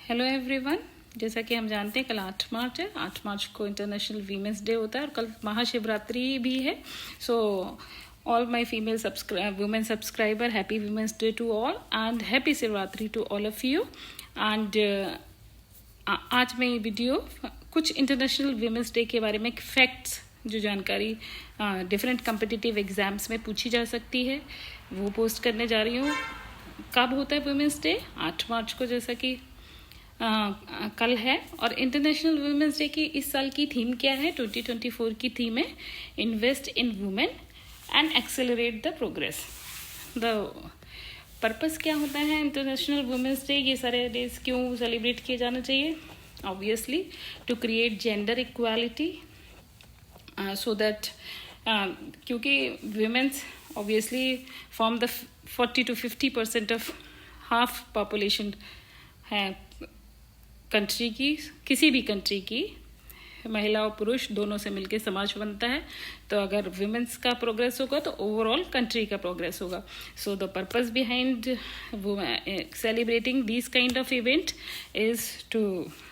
Hello everyone, जैसा कि हम जानते हैं कल 8 मार्च है। 8 मार्च को इंटरनेशनल वीमेंस डे होता है और कल महाशिवरात्रि भी है। So all my female women subscriber, happy women's day to all and happy Shivratri to all of you. And आज मैं ये वीडियो कुछ इंटरनेशनल वीमेंस डे के बारे में फैक्ट्स, जो जानकारी डिफरेंट कम्पिटिटिव एग्जाम्स में पूछी जा सकती है, वो पोस्ट करने जा रही हूँ। कब होता है वुमेंस डे? 8 मार्च को, जैसा कि कल है। और इंटरनेशनल वुमेंस डे की इस साल की थीम क्या है? 2024 की थीम है invest in women and accelerate the progress. The purpose क्या होता है इंटरनेशनल वुमेंस डे? ये सारे डेज क्यों सेलिब्रेट किए जाना चाहिए? Obviously to create gender equality, so that क्योंकि women's obviously form the 40 to 50% of half population है कंट्री की। किसी भी कंट्री की महिला और पुरुष दोनों से मिलकर समाज बनता है। तो अगर वुमेन्स का प्रोग्रेस होगा तो ओवरऑल कंट्री का प्रोग्रेस होगा। So the purpose behind celebrating this kind of event is to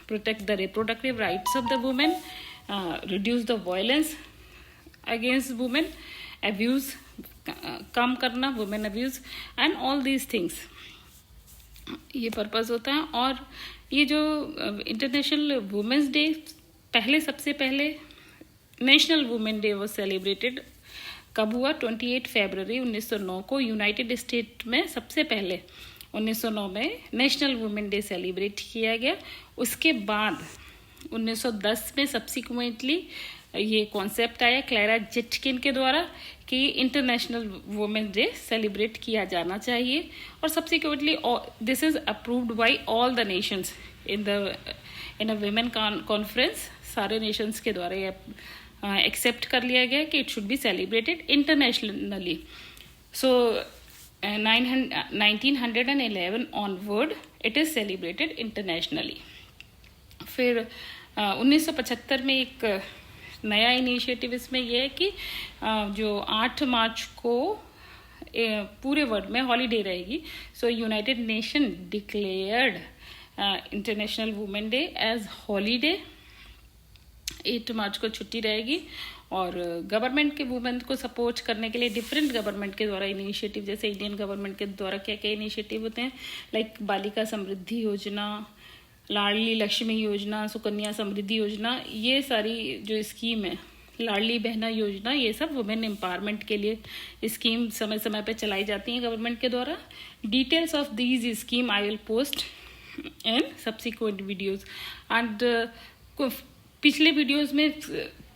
protect the reproductive rights of the women, reduce the violence against women, abuse कम करना, women abuse and all these things, ये purpose होता है। और ये जो international women's day, सबसे पहले नेशनल वुमेन डे वो सेलिब्रेटेड कब हुआ? 28 फरवरी 1909 को यूनाइटेड स्टेट में सबसे पहले 1909 में नेशनल वुमेन डे सेलिब्रेट किया गया। उसके बाद 1910 में सब्सिक्वेंटली ये कॉन्सेप्ट आया क्लैरा जेटकिन के द्वारा कि इंटरनेशनल वुमेन डे सेलिब्रेट किया जाना चाहिए। और subsequently this is approved by all the Nations in a women conference. सारे नेशंस के द्वारा ये एक्सेप्ट कर लिया गया कि it should be celebrated internationally. So 1911 onward it is celebrated internationally. फिर 1975 में एक नया इनिशिएटिव इसमें यह है कि जो 8 मार्च को पूरे वर्ल्ड में हॉलीडे रहेगी। So United Nation declared International Women Day as holiday. 8 March को छुट्टी रहेगी। और गवर्नमेंट के वुमेन को सपोर्ट करने के लिए डिफरेंट गवर्नमेंट के द्वारा इनिशिएटिव, जैसे इंडियन गवर्नमेंट के द्वारा क्या क्या इनिशिएटिव होते हैं, लाइक बालिका समृद्धि योजना, लाडली लक्ष्मी योजना, सुकन्या समृद्धि योजना, ये सारी जो स्कीम है, लाडली बहना योजना, ये सब वुमेन एम्पावरमेंट के लिए स्कीम समय समय पे चलाई जाती हैं गवर्नमेंट के द्वारा। Details of these scheme I will post in subsequent videos. And पिछले वीडियोज में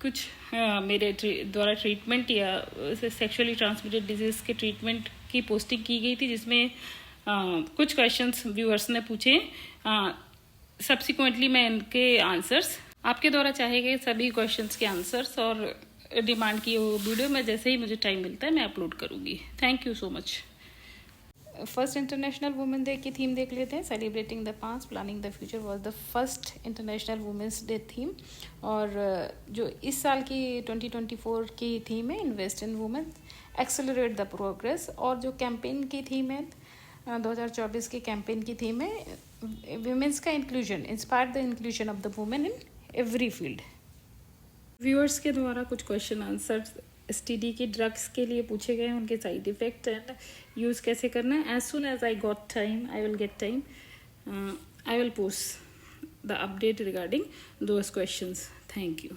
कुछ मेरे द्वारा ट्रीटमेंट या सेक्सुअली ट्रांसमिटेड डिजीज के ट्रीटमेंट की पोस्टिंग की गई थी, जिसमें कुछ क्वेश्चंस व्यूअर्स ने पूछे। सब्सिक्वेंटली मैं इनके आंसर्स, आपके द्वारा चाहे गए सभी क्वेश्चंस के आंसर्स और डिमांड की वो वीडियो मैं जैसे ही मुझे टाइम मिलता है मैं अपलोड करूँगी। Thank you so much. First international Women day की थीम देख लेते हैं। Celebrating the past, planning the future was the first international women's day theme. और जो इस साल की 2024 की थीम है invest in women, accelerate the progress. और जो कैंपेन की थीम है 2024 के कैंपेन की थीम है वुमेन्स का inclusion, inspire the inclusion of the women in every field. Viewers के द्वारा कुछ क्वेश्चन आंसर्स एसटीडी के ड्रग्स के लिए पूछे गए, उनके साइड इफेक्ट एंड यूज़ कैसे करना है। As soon as I got time, I will get time, I will post the update regarding those questions. Thank you.